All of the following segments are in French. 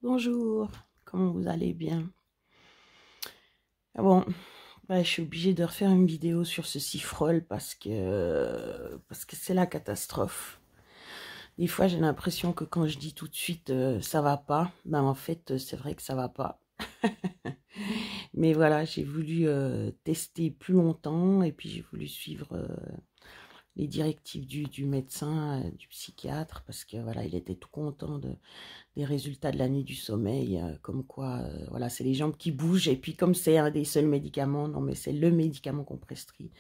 Bonjour, comment vous allez bien? Ah bon, ouais, je suis obligée de refaire une vidéo sur ce cifrol parce que c'est la catastrophe. Des fois, j'ai l'impression que quand je dis tout de suite ça va pas, ben en fait, c'est vrai que ça va pas. Mais voilà, j'ai voulu tester plus longtemps et puis j'ai voulu suivre les directives du médecin, du psychiatre, parce que voilà, il était tout content des résultats de la nuit du sommeil, comme quoi, voilà, c'est les jambes qui bougent, et puis comme c'est un des seuls médicaments, non mais c'est le médicament qu'on prescrit,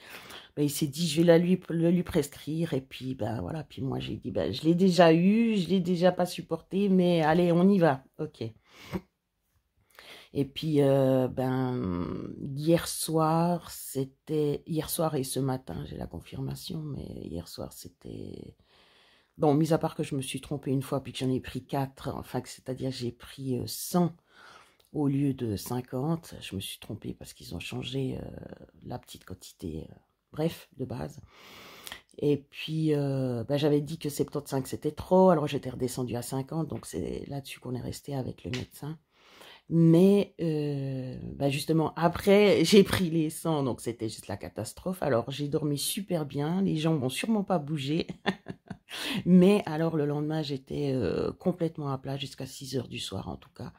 ben, il s'est dit je vais le lui prescrire, et puis ben voilà, puis moi j'ai dit ben je l'ai déjà eu, je l'ai déjà pas supporté, mais allez on y va, ok. Et puis ben hier soir et ce matin, j'ai la confirmation, mais hier soir c'était bon, mis à part que je me suis trompée une fois, puis que j'en ai pris 4, enfin, c'est-à-dire j'ai pris 100 au lieu de 50. Je me suis trompée parce qu'ils ont changé la petite quantité, bref, de base. Et puis, ben, j'avais dit que 75 c'était trop, alors j'étais redescendue à 50, donc c'est là-dessus qu'on est resté avec le médecin. Mais ben justement, après, j'ai pris les 100, donc c'était juste la catastrophe. Alors j'ai dormi super bien, les jambes n'ont sûrement pas bougé. Mais alors le lendemain, j'étais complètement à plat jusqu'à 6 heures du soir en tout cas.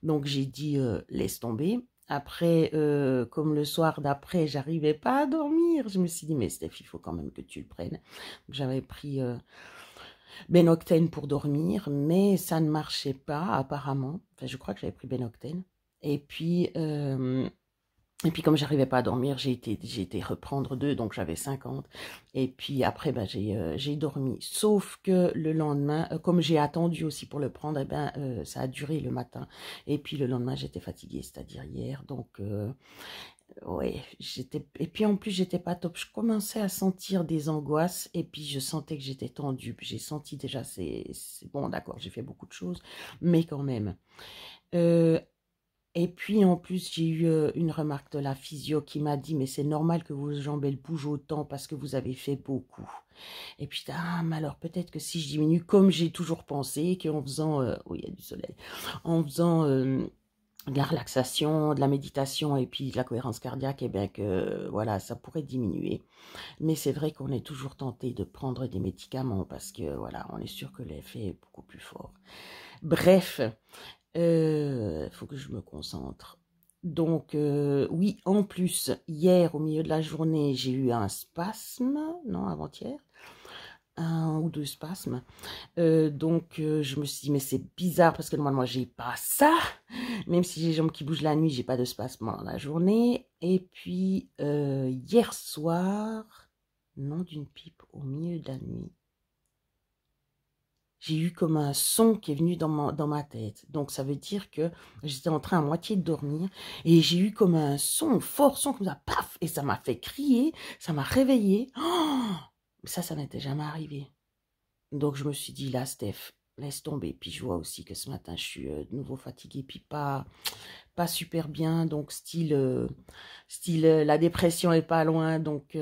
Donc j'ai dit laisse tomber. Après, comme le soir d'après, j'arrivais pas à dormir, je me suis dit mais Steph, il faut quand même que tu le prennes. J'avais pris Benoctène pour dormir, mais ça ne marchait pas apparemment. Enfin, je crois que j'avais pris Benoctène. Et puis comme j'arrivais pas à dormir, j'ai été reprendre 2, donc j'avais 50. Et puis après, ben, j'ai dormi. Sauf que le lendemain, comme j'ai attendu aussi pour le prendre, eh ben, ça a duré le matin. Et puis le lendemain, j'étais fatiguée, c'est-à-dire hier. Donc, ouais, et puis en plus, j'étais pas top. Je commençais à sentir des angoisses, et puis je sentais que j'étais tendue. Puis j'ai senti déjà, c'est bon, d'accord, j'ai fait beaucoup de choses, mais quand même. Euh, et puis en plus, j'ai eu une remarque de la physio qui m'a dit mais c'est normal que vos jambes elles bougent autant parce que vous avez fait beaucoup. Et puis ah mais alors peut-être que si je diminue comme j'ai toujours pensé qu'en faisant oui, il y a du soleil, en faisant de la relaxation, de la méditation et puis de la cohérence cardiaque, et bien que voilà, ça pourrait diminuer. Mais c'est vrai qu'on est toujours tenté de prendre des médicaments parce que voilà, on est sûr que l'effet est beaucoup plus fort. Bref, faut que je me concentre. Donc, oui, en plus, hier, au milieu de la journée, j'ai eu un spasme, non, avant-hier, un ou deux spasmes. Donc, je me suis dit, mais c'est bizarre parce que normalement, j'ai pas ça. Même si j'ai les jambes qui bougent la nuit, j'ai pas de spasme dans la journée. Et puis, hier soir, nom d'une pipe, au milieu de la nuit, j'ai eu comme un son qui est venu dans ma tête. Donc ça veut dire que j'étais en train à moitié de dormir et j'ai eu comme un son, fort son comme ça, paf, et ça m'a fait crier, ça m'a réveillée. Oh, ça n'était jamais arrivé. Donc je me suis dit, là, Steph, laisse tomber. Puis je vois aussi que ce matin, je suis de nouveau fatiguée, puis pas super bien. Donc la dépression est pas loin, donc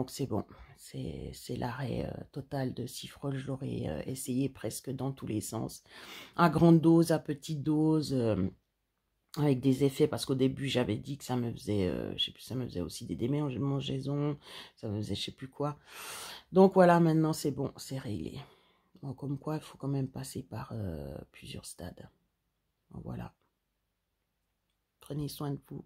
c'est bon. C'est l'arrêt total de Cifrol. Je l'aurais essayé presque dans tous les sens. À grande dose, à petite dose, avec des effets, parce qu'au début, j'avais dit que ça me faisait, je sais plus, ça me faisait aussi des démangeaisons, ça me faisait je sais plus quoi. Donc voilà, maintenant c'est bon, c'est réglé. Bon, comme quoi, il faut quand même passer par plusieurs stades. Voilà. Prenez soin de vous.